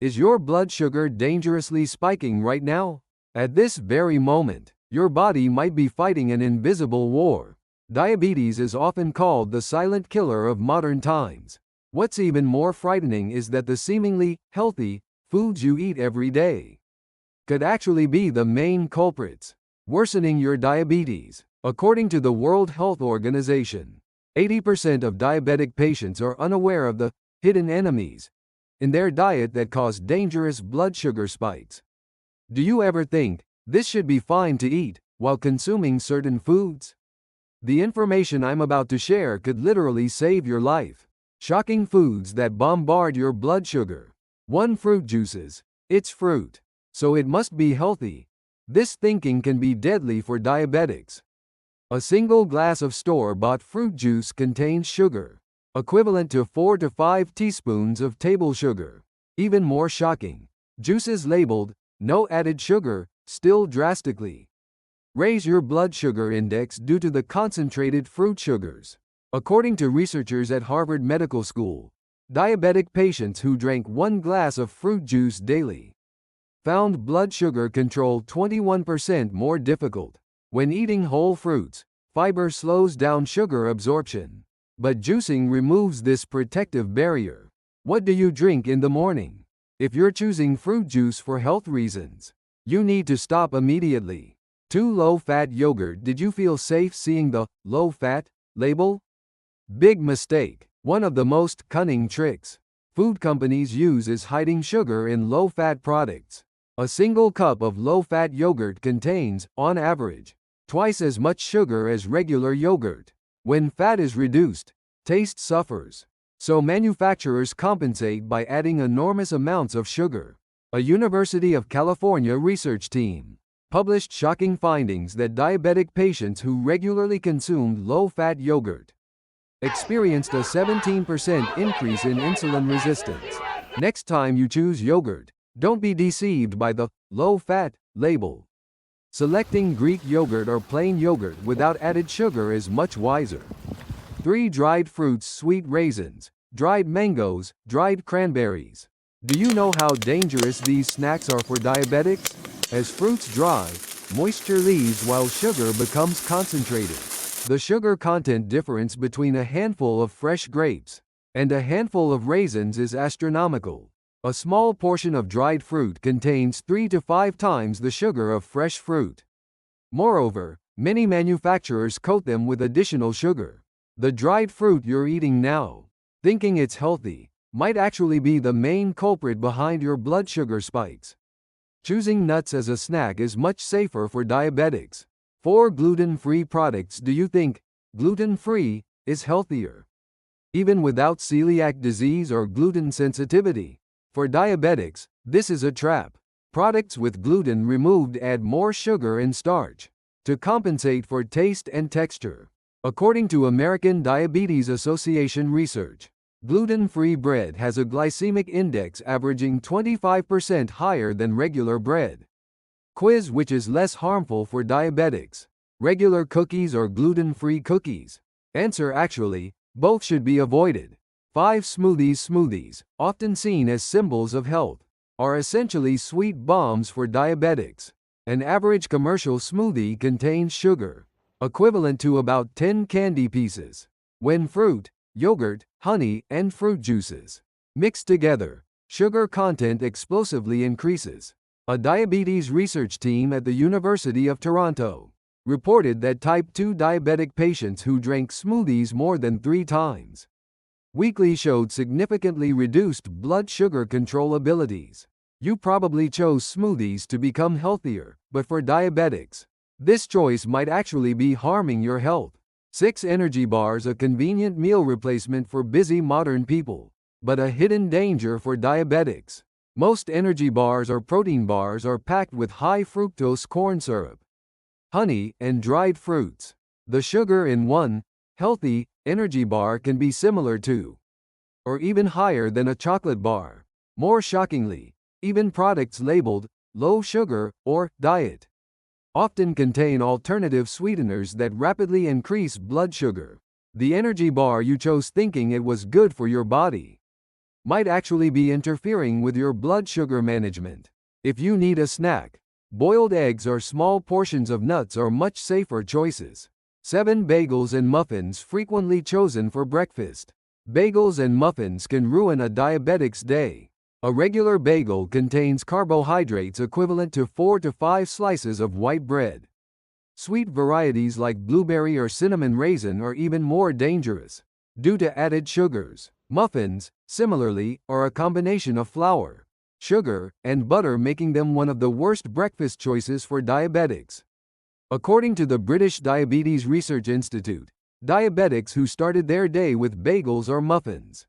Is your blood sugar dangerously spiking right now? At this very moment, your body might be fighting an invisible war. Diabetes is often called the silent killer of modern times. What's even more frightening is that the seemingly healthy foods you eat every day could actually be the main culprits, worsening your diabetes. According to the World Health Organization, 80% of diabetic patients are unaware of the hidden enemies in their diet that cause dangerous blood sugar spikes. Do you ever think this should be fine to eat while consuming certain foods? The information I'm about to share could literally save your life. Shocking foods that bombard your blood sugar. 1. Fruit juices. It's fruit, so it must be healthy. This thinking can be deadly for diabetics. A single glass of store-bought fruit juice contains sugar, equivalent to 4 to 5 teaspoons of table sugar. Even more shocking, juices labeled no added sugar still drastically raise your blood sugar index due to the concentrated fruit sugars. According to researchers at Harvard Medical School, diabetic patients who drank 1 glass of fruit juice daily found blood sugar control 21% more difficult. When eating whole fruits, fiber slows down sugar absorption, but juicing removes this protective barrier. What do you drink in the morning? If you're choosing fruit juice for health reasons, you need to stop immediately. 2. Low-fat yogurt. Did you feel safe seeing the low-fat label? Big mistake. One of the most cunning tricks food companies use is hiding sugar in low-fat products. A single cup of low-fat yogurt contains, on average, twice as much sugar as regular yogurt. When fat is reduced, taste suffers. So manufacturers compensate by adding enormous amounts of sugar. A University of California research team published shocking findings that diabetic patients who regularly consumed low-fat yogurt experienced a 17% increase in insulin resistance. Next time you choose yogurt, don't be deceived by the low-fat label. Selecting Greek yogurt or plain yogurt without added sugar is much wiser. 3. Dried fruits. Sweet raisins, dried mangoes, dried cranberries. Do you know how dangerous these snacks are for diabetics? As fruits dry, moisture leaves while sugar becomes concentrated. The sugar content difference between a handful of fresh grapes and a handful of raisins is astronomical. A small portion of dried fruit contains 3 to 5 times the sugar of fresh fruit. Moreover, many manufacturers coat them with additional sugar. The dried fruit you're eating now, thinking it's healthy, might actually be the main culprit behind your blood sugar spikes. Choosing nuts as a snack is much safer for diabetics. 4. Gluten-free products. Do you think gluten-free is healthier, even without celiac disease or gluten sensitivity? For diabetics, this is a trap. Products with gluten removed add more sugar and starch to compensate for taste and texture. According to American Diabetes Association research, gluten-free bread has a glycemic index averaging 25% higher than regular bread. Quiz: which is less harmful for diabetics, regular cookies or gluten-free cookies? Answer: actually, both should be avoided. 5. Smoothies. Smoothies, often seen as symbols of health, are essentially sweet bombs for diabetics. An average commercial smoothie contains sugar equivalent to about 10 candy pieces. When fruit, yogurt, honey, and fruit juices mixed together, sugar content explosively increases. A diabetes research team at the University of Toronto reported that type 2 diabetic patients who drank smoothies more than 3 times weekly showed significantly reduced blood sugar control abilities. You probably chose smoothies to become healthier, but for diabetics, this choice might actually be harming your health. 6. Energy bars. A convenient meal replacement for busy modern people, but a hidden danger for diabetics. Most energy bars or protein bars are packed with high fructose corn syrup, honey, and dried fruits. The sugar in one healthy energy bar can be similar to, or even higher than, a chocolate bar. More shockingly, even products labeled low sugar or diet often contain alternative sweeteners that rapidly increase blood sugar. The energy bar you chose thinking it was good for your body might actually be interfering with your blood sugar management. If you need a snack, boiled eggs or small portions of nuts are much safer choices. 7. Bagels and muffins frequently chosen for breakfast. Bagels and muffins can ruin a diabetic's day. A regular bagel contains carbohydrates equivalent to 4 to 5 slices of white bread. Sweet varieties like blueberry or cinnamon raisin are even more dangerous due to added sugars. Muffins, similarly, are a combination of flour, sugar, and butter, making them one of the worst breakfast choices for diabetics. According to the British Diabetes Research Institute, diabetics who started their day with bagels or muffins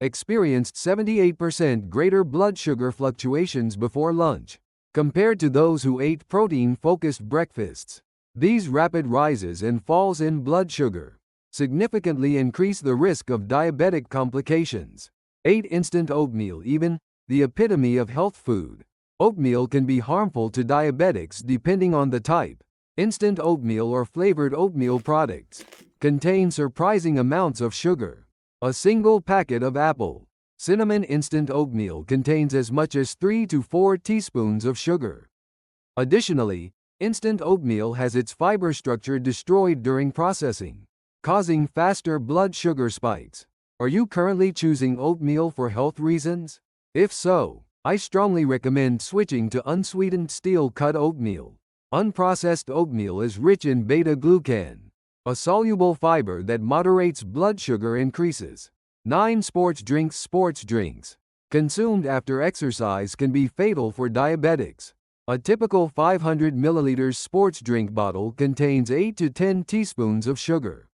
experienced 78% greater blood sugar fluctuations before lunch, compared to those who ate protein-focused breakfasts. These rapid rises and falls in blood sugar significantly increase the risk of diabetic complications. 8. Instant oatmeal. Even the epitome of health food, oatmeal can be harmful to diabetics depending on the type. Instant oatmeal or flavored oatmeal products contain surprising amounts of sugar. A single packet of apple cinnamon instant oatmeal contains as much as 3 to 4 teaspoons of sugar. Additionally, instant oatmeal has its fiber structure destroyed during processing, causing faster blood sugar spikes. Are you currently choosing oatmeal for health reasons? If so, I strongly recommend switching to unsweetened steel-cut oatmeal. Unprocessed oatmeal is rich in beta-glucan, a soluble fiber that moderates blood sugar increases. 9. Sports drinks. Sports drinks consumed after exercise can be fatal for diabetics. A typical 500 milliliters sports drink bottle contains 8 to 10 teaspoons of sugar.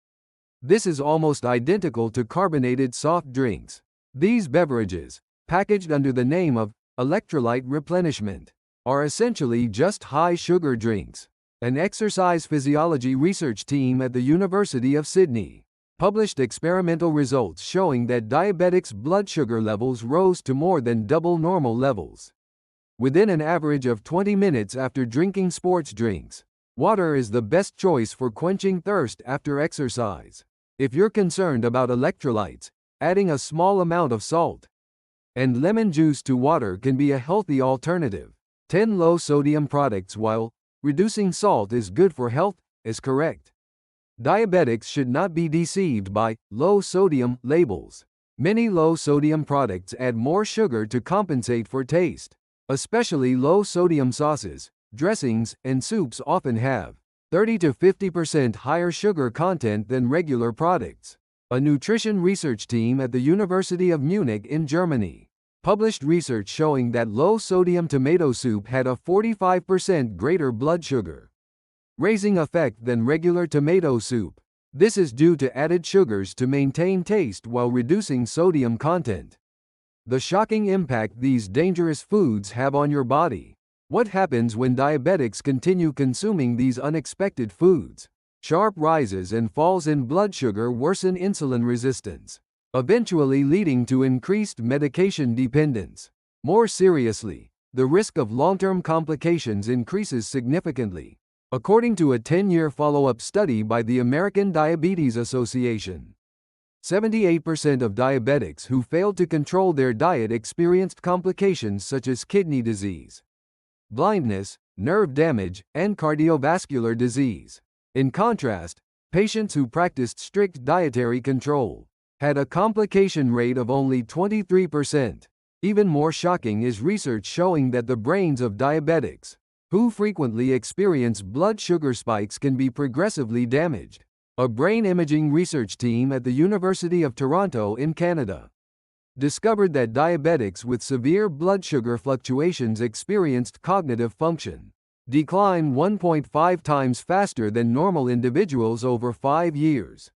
This is almost identical to carbonated soft drinks. These beverages, packaged under the name of electrolyte replenishment, are essentially just high-sugar drinks. An exercise physiology research team at the University of Sydney published experimental results showing that diabetics' blood sugar levels rose to more than double normal levels within an average of 20 minutes after drinking sports drinks. Water is the best choice for quenching thirst after exercise. If you're concerned about electrolytes, adding a small amount of salt and lemon juice to water can be a healthy alternative. 10. Low-sodium products. While reducing salt is good for health, is correct, diabetics should not be deceived by low-sodium labels. Many low-sodium products add more sugar to compensate for taste. Especially low-sodium sauces, dressings, and soups often have 30 to 50% higher sugar content than regular products. A nutrition research team at the University of Munich in Germany published research showing that low-sodium tomato soup had a 45% greater blood sugar raising effect than regular tomato soup. This is due to added sugars to maintain taste while reducing sodium content. The shocking impact these dangerous foods have on your body. What happens when diabetics continue consuming these unexpected foods? Sharp rises and falls in blood sugar worsen insulin resistance, eventually leading to increased medication dependence. More seriously, the risk of long-term complications increases significantly. According to a 10-year follow-up study by the American Diabetes Association, 78% of diabetics who failed to control their diet experienced complications such as kidney disease, blindness, nerve damage, and cardiovascular disease. In contrast, patients who practiced strict dietary control had a complication rate of only 23%. Even more shocking is research showing that the brains of diabetics, who frequently experience blood sugar spikes, can be progressively damaged. A brain imaging research team at the University of Toronto in Canada discovered that diabetics with severe blood sugar fluctuations experienced cognitive function decline 1.5 times faster than normal individuals over 5 years.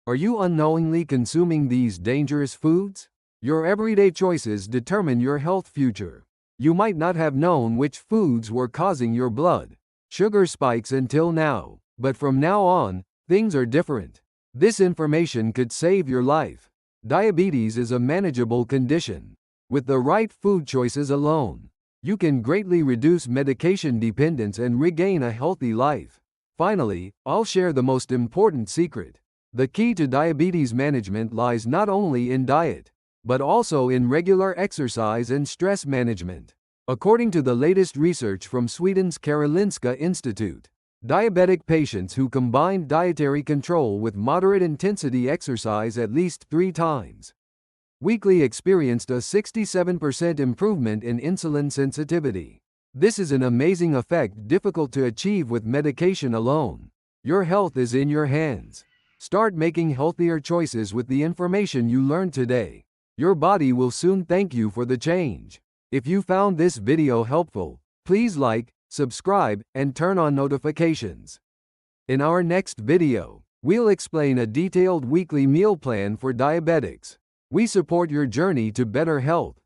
Are you unknowingly consuming these dangerous foods? Your everyday choices determine your health future. You might not have known which foods were causing your blood sugar spikes until now, but from now on, things are different. This information could save your life. Diabetes is a manageable condition. With the right food choices alone, you can greatly reduce medication dependence and regain a healthy life. Finally, I'll share the most important secret. The key to diabetes management lies not only in diet, but also in regular exercise and stress management. According to the latest research from Sweden's Karolinska Institute, diabetic patients who combined dietary control with moderate intensity exercise at least 3 times weekly experienced a 67% improvement in insulin sensitivity. This is an amazing effect difficult to achieve with medication alone. Your health is in your hands. Start making healthier choices with the information you learned today. Your body will soon thank you for the change. If you found this video helpful, please like, subscribe, and turn on notifications. In our next video, we'll explain a detailed weekly meal plan for diabetics. We support your journey to better health.